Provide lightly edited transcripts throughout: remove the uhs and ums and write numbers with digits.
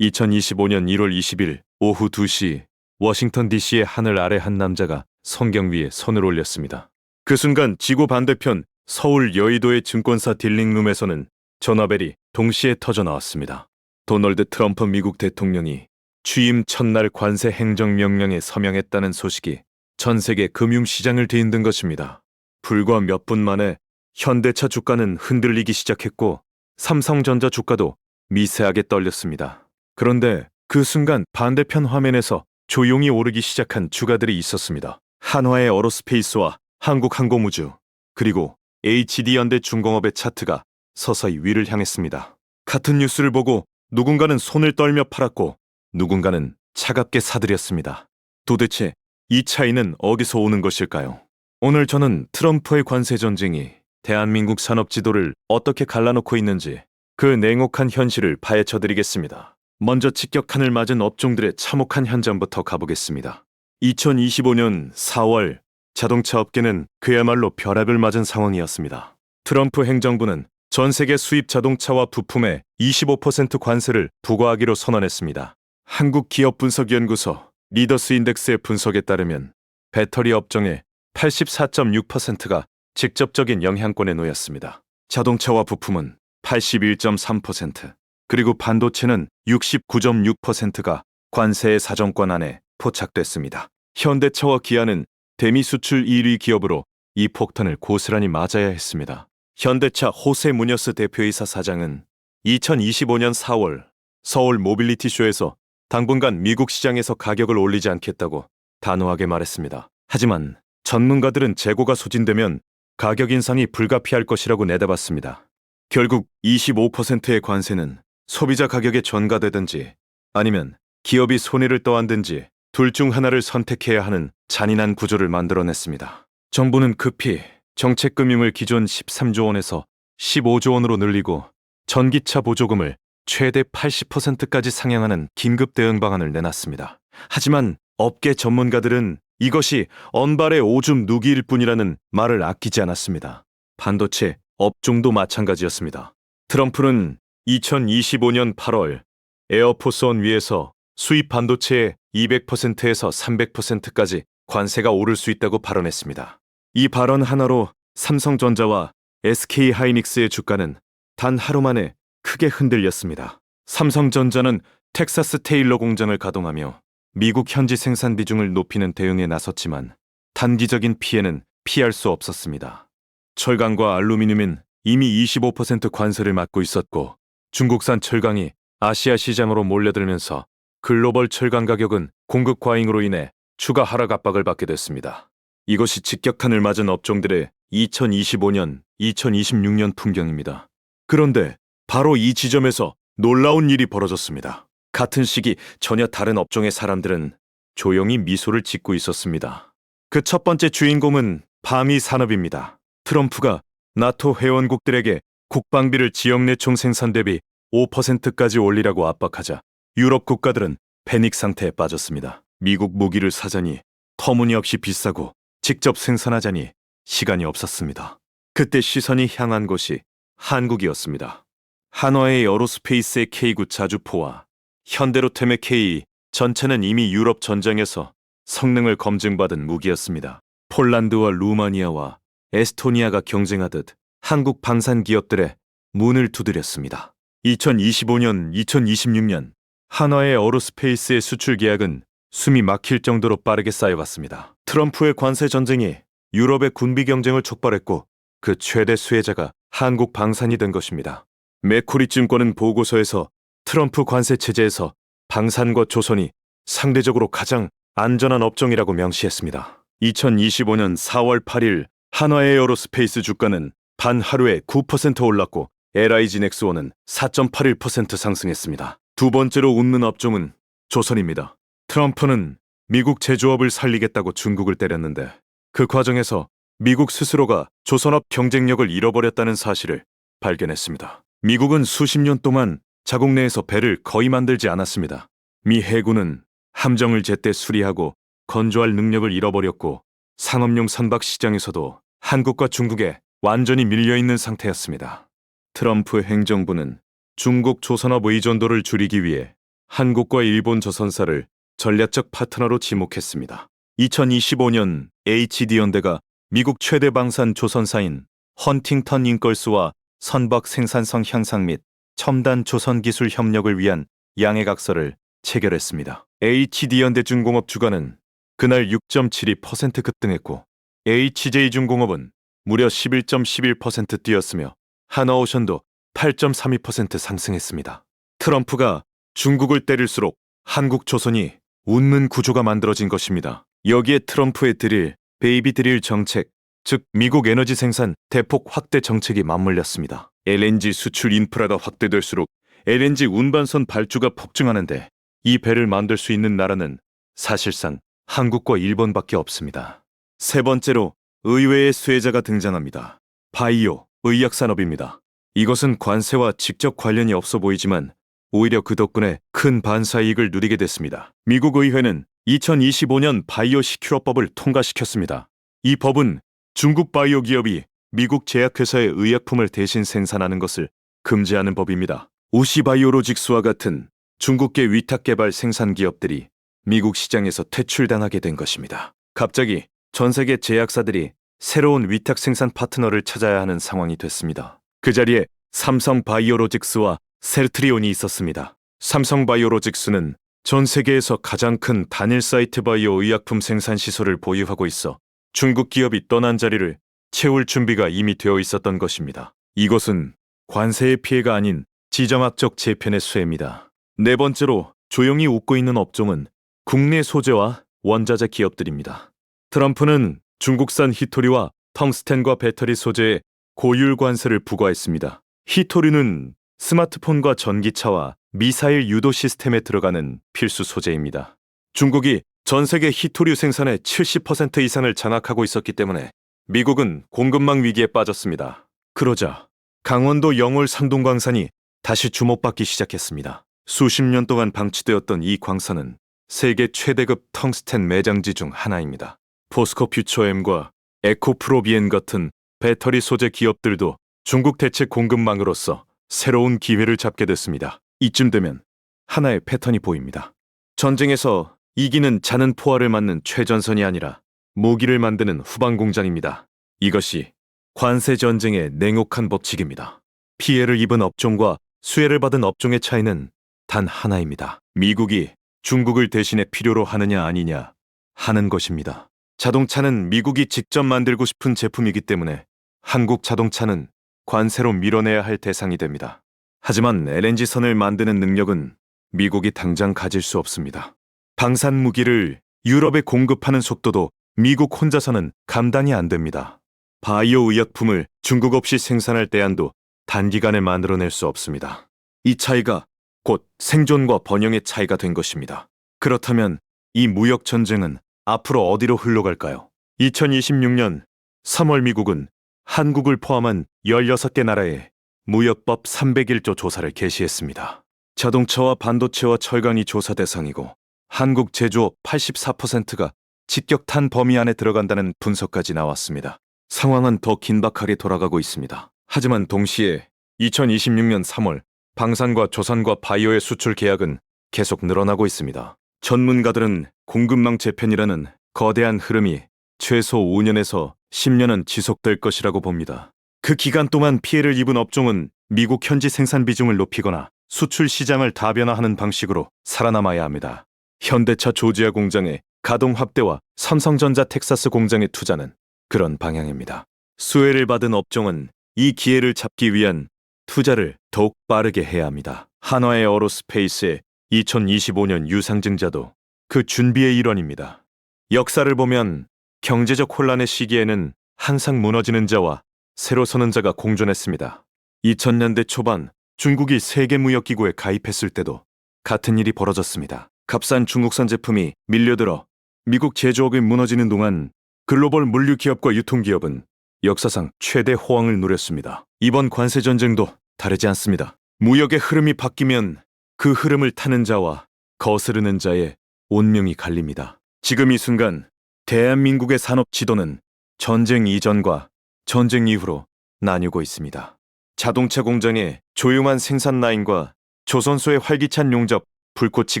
2025년 1월 20일 오후 2시 워싱턴 DC의 하늘 아래 한 남자가 성경 위에 손을 올렸습니다. 그 순간 지구 반대편 서울 여의도의 증권사 딜링룸에서는 전화벨이 동시에 터져 나왔습니다. 도널드 트럼프 미국 대통령이 취임 첫날 관세 행정명령에 서명했다는 소식이 전 세계 금융시장을 뒤흔든 것입니다. 불과 몇 분 만에 현대차 주가는 흔들리기 시작했고 삼성전자 주가도 미세하게 떨렸습니다. 그런데 그 순간 반대편 화면에서 조용히 오르기 시작한 주가들이 있었습니다. 한화의 어로스페이스와 한국항공우주, 그리고 HD현대 중공업의 차트가 서서히 위를 향했습니다. 같은 뉴스를 보고 누군가는 손을 떨며 팔았고 누군가는 차갑게 사들였습니다. 도대체 이 차이는 어디서 오는 것일까요? 오늘 저는 트럼프의 관세 전쟁이 대한민국 산업 지도를 어떻게 갈라놓고 있는지 그 냉혹한 현실을 파헤쳐 드리겠습니다. 먼저 직격탄을 맞은 업종들의 참혹한 현장부터 가보겠습니다. 2025년 4월 자동차 업계는 그야말로 벼락을 맞은 상황이었습니다. 트럼프 행정부는 전 세계 수입 자동차와 부품에 25% 관세를 부과하기로 선언했습니다. 한국기업분석연구소 리더스 인덱스의 분석에 따르면 배터리 업종의 84.6%가 직접적인 영향권에 놓였습니다. 자동차와 부품은 81.3%, 그리고 반도체는 69.6%가 관세의 사정권 안에 포착됐습니다. 현대차와 기아는 대미 수출 1위 기업으로 이 폭탄을 고스란히 맞아야 했습니다. 현대차 호세 무녀스 대표이사 사장은 2025년 4월 서울 모빌리티쇼에서 당분간 미국 시장에서 가격을 올리지 않겠다고 단호하게 말했습니다. 하지만 전문가들은 재고가 소진되면 가격 인상이 불가피할 것이라고 내다봤습니다. 결국 25%의 관세는 소비자 가격에 전가되든지 아니면 기업이 손해를 떠안든지 둘 중 하나를 선택해야 하는 잔인한 구조를 만들어냈습니다. 정부는 급히 정책금융을 기존 13조 원에서 15조 원으로 늘리고 전기차 보조금을 최대 80%까지 상향하는 긴급 대응 방안을 내놨습니다. 하지만 업계 전문가들은 이것이 언발의 오줌 누기일 뿐이라는 말을 아끼지 않았습니다. 반도체 업종도 마찬가지였습니다. 트럼프는 2025년 8월 에어포스원 위에서 수입 반도체의 200%에서 300%까지 관세가 오를 수 있다고 발언했습니다. 이 발언 하나로 삼성전자와 SK하이닉스의 주가는 단 하루 만에 크게 흔들렸습니다. 삼성전자는 텍사스 테일러 공장을 가동하며 미국 현지 생산 비중을 높이는 대응에 나섰지만 단기적인 피해는 피할 수 없었습니다. 철강과 알루미늄은 이미 25% 관세를 맞고 있었고 중국산 철강이 아시아 시장으로 몰려들면서 글로벌 철강 가격은 공급 과잉으로 인해 추가 하락 압박을 받게 됐습니다. 이것이 직격탄을 맞은 업종들의 2025년, 2026년 풍경입니다. 그런데 바로 이 지점에서 놀라운 일이 벌어졌습니다. 같은 시기 전혀 다른 업종의 사람들은 조용히 미소를 짓고 있었습니다. 그 첫 번째 주인공은 방위 산업입니다. 트럼프가 나토 회원국들에게 국방비를 지역 내 총 생산 대비 5%까지 올리라고 압박하자 유럽 국가들은 패닉 상태에 빠졌습니다. 미국 무기를 사자니 터무니없이 비싸고 직접 생산하자니 시간이 없었습니다. 그때 시선이 향한 곳이 한국이었습니다. 한화의 에어로스페이스의 K9 자주포와 현대로템의 K 전체는 이미 유럽 전장에서 성능을 검증받은 무기였습니다. 폴란드와 루마니아와 에스토니아가 경쟁하듯 한국 방산 기업들의 문을 두드렸습니다. 2025년, 2026년 한화의 에어로스페이스의 수출 계약은 숨이 막힐 정도로 빠르게 쌓여갔습니다. 트럼프의 관세 전쟁이 유럽의 군비 경쟁을 촉발했고 그 최대 수혜자가 한국 방산이 된 것입니다. 메쿠리 증권은 보고서에서 트럼프 관세 체제에서 방산과 조선이 상대적으로 가장 안전한 업종이라고 명시했습니다. 2025년 4월 8일 한화의 에어로스페이스 주가는 단 하루에 9% 올랐고 LIG 넥스원은 4.81% 상승했습니다. 두 번째로 웃는 업종은 조선입니다. 트럼프는 미국 제조업을 살리겠다고 중국을 때렸는데 그 과정에서 미국 스스로가 조선업 경쟁력을 잃어버렸다는 사실을 발견했습니다. 미국은 수십 년 동안 자국 내에서 배를 거의 만들지 않았습니다. 미 해군은 함정을 제때 수리하고 건조할 능력을 잃어버렸고 상업용 선박 시장에서도 한국과 중국에 완전히 밀려있는 상태였습니다. 트럼프 행정부는 중국 조선업 의존도를 줄이기 위해 한국과 일본 조선사를 전략적 파트너로 지목했습니다. 2025년 HD연대가 미국 최대 방산 조선사인 헌팅턴 인걸스와 선박 생산성 향상 및 첨단 조선 기술 협력을 위한 양해각서를 체결했습니다. HD연대 중공업 주가는 그날 6.72% 급등했고 HJ중공업은 무려 11.11% 뛰었으며 하나오션도 8.32% 상승했습니다. 트럼프가 중국을 때릴수록 한국 조선이 웃는 구조가 만들어진 것입니다. 여기에 트럼프의 드릴, 베이비 드릴 정책, 즉 미국 에너지 생산 대폭 확대 정책이 맞물렸습니다. LNG 수출 인프라가 확대될수록 LNG 운반선 발주가 폭증하는데 이 배를 만들 수 있는 나라는 사실상 한국과 일본밖에 없습니다. 세 번째로 의외의 수혜자가 등장합니다. 바이오, 의약산업입니다. 이것은 관세와 직접 관련이 없어 보이지만 오히려 그 덕분에 큰 반사이익을 누리게 됐습니다. 미국 의회는 2025년 바이오 시큐러법을 통과시켰습니다. 이 법은 중국 바이오 기업이 미국 제약회사의 의약품을 대신 생산하는 것을 금지하는 법입니다. 우시바이오로직스와 같은 중국계 위탁개발 생산 기업들이 미국 시장에서 퇴출당하게 된 것입니다. 갑자기 전 세계 제약사들이 새로운 위탁 생산 파트너를 찾아야 하는 상황이 됐습니다. 그 자리에 삼성바이오로직스와 셀트리온이 있었습니다. 삼성바이오로직스는 전 세계에서 가장 큰 단일 사이트 바이오 의약품 생산 시설을 보유하고 있어 중국 기업이 떠난 자리를 채울 준비가 이미 되어 있었던 것입니다. 이것은 관세의 피해가 아닌 지정학적 재편의 수혜입니다. 네 번째로 조용히 웃고 있는 업종은 국내 소재와 원자재 기업들입니다. 트럼프는 중국산 히토리와 텅스텐과 배터리 소재에 고율 관세를 부과했습니다. 히토리는 스마트폰과 전기차와 미사일 유도 시스템에 들어가는 필수 소재입니다. 중국이 전 세계 히토류 생산의 70% 이상을 장악하고 있었기 때문에 미국은 공급망 위기에 빠졌습니다. 그러자 강원도 영월 상동광산이 다시 주목받기 시작했습니다. 수십 년 동안 방치되었던 이 광산은 세계 최대급 텅스텐 매장지 중 하나입니다. 포스코 퓨처엠과 에코프로비엔 같은 배터리 소재 기업들도 중국 대체 공급망으로서 새로운 기회를 잡게 됐습니다. 이쯤 되면 하나의 패턴이 보입니다. 전쟁에서 이기는 자는 포화를 맞는 최전선이 아니라 무기를 만드는 후방 공장입니다. 이것이 관세 전쟁의 냉혹한 법칙입니다. 피해를 입은 업종과 수혜를 받은 업종의 차이는 단 하나입니다. 미국이 중국을 대신해 필요로 하느냐 아니냐 하는 것입니다. 자동차는 미국이 직접 만들고 싶은 제품이기 때문에 한국 자동차는 관세로 밀어내야 할 대상이 됩니다. 하지만 LNG선을 만드는 능력은 미국이 당장 가질 수 없습니다. 방산 무기를 유럽에 공급하는 속도도 미국 혼자서는 감당이 안 됩니다. 바이오 의약품을 중국 없이 생산할 대안도 단기간에 만들어낼 수 없습니다. 이 차이가 곧 생존과 번영의 차이가 된 것입니다. 그렇다면 이 무역 전쟁은 앞으로 어디로 흘러갈까요? 2026년 3월 미국은 한국을 포함한 16개 나라에 무역법 301조 조사를 개시했습니다. 자동차와 반도체와 철강이 조사 대상이고 한국 제조업 84%가 직격탄 범위 안에 들어간다는 분석까지 나왔습니다. 상황은 더 긴박하게 돌아가고 있습니다. 하지만 동시에 2026년 3월 방산과 조선과 바이오의 수출 계약은 계속 늘어나고 있습니다. 전문가들은 공급망 재편이라는 거대한 흐름이 최소 5년에서 10년은 지속될 것이라고 봅니다. 그 기간 동안 피해를 입은 업종은 미국 현지 생산 비중을 높이거나 수출 시장을 다변화하는 방식으로 살아남아야 합니다. 현대차 조지아 공장의 가동 확대와 삼성전자 텍사스 공장의 투자는 그런 방향입니다. 수혜를 받은 업종은 이 기회를 잡기 위한 투자를 더욱 빠르게 해야 합니다. 한화의 어로스페이스의 2025년 유상증자도 그 준비의 일환입니다. 역사를 보면 경제적 혼란의 시기에는 항상 무너지는 자와 새로 서는 자가 공존했습니다. 2000년대 초반 중국이 세계무역기구에 가입했을 때도 같은 일이 벌어졌습니다. 값싼 중국산 제품이 밀려들어 미국 제조업이 무너지는 동안 글로벌 물류기업과 유통기업은 역사상 최대 호황을 누렸습니다. 이번 관세전쟁도 다르지 않습니다. 무역의 흐름이 바뀌면 그 흐름을 타는 자와 거스르는 자의 운명이 갈립니다. 지금 이 순간 대한민국의 산업 지도는 전쟁 이전과 전쟁 이후로 나뉘고 있습니다. 자동차 공장의 조용한 생산 라인과 조선소의 활기찬 용접, 불꽃이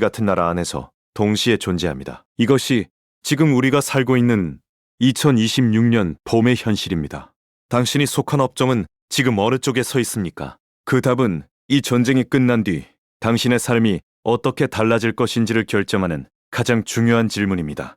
같은 나라 안에서 동시에 존재합니다. 이것이 지금 우리가 살고 있는 2026년 봄의 현실입니다. 당신이 속한 업종은 지금 어느 쪽에 서 있습니까? 그 답은 이 전쟁이 끝난 뒤 당신의 삶이 어떻게 달라질 것인지를 결정하는 가장 중요한 질문입니다.